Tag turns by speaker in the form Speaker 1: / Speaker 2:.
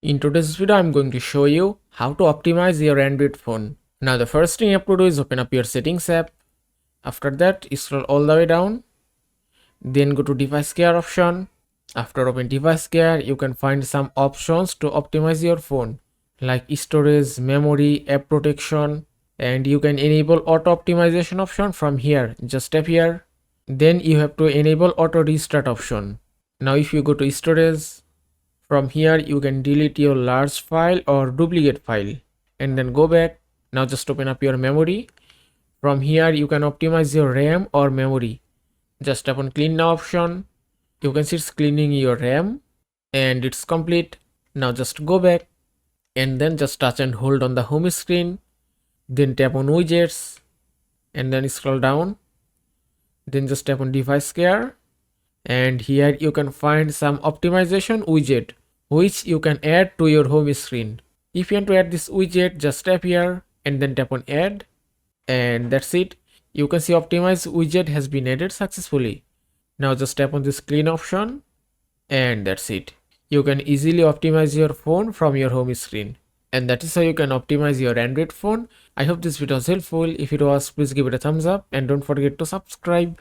Speaker 1: In today's video, I'm going to show you how to optimize your Android phone. Now, the first thing you have to do is open up your settings app. After that, scroll all the way down. Then go to device care option. After open device care, you can find some options to optimize your phone like storage, memory, app protection, and you can enable auto optimization option from here. Just tap here. Then you have to enable auto restart option. Now, if you go to storage, from here you can delete your large file or duplicate file and then go back. Now just open up your memory. From here you can optimize your RAM or memory. Just tap on clean now option. You can see it's cleaning your RAM and it's complete. Now just go back and then just touch and hold on the home screen. Then tap on widgets and then scroll down. Then just tap on device care. And here you can find some optimization widget which you can add to your home screen. If you want to add this widget, just tap here and then tap on add, and that's it. You can see optimized widget has been added successfully. Now just tap on this clean option and that's it. You can easily optimize your phone from your home screen. And that is how you can optimize your Android phone. I hope this video was helpful. If it was, please give it a thumbs up and don't forget to subscribe.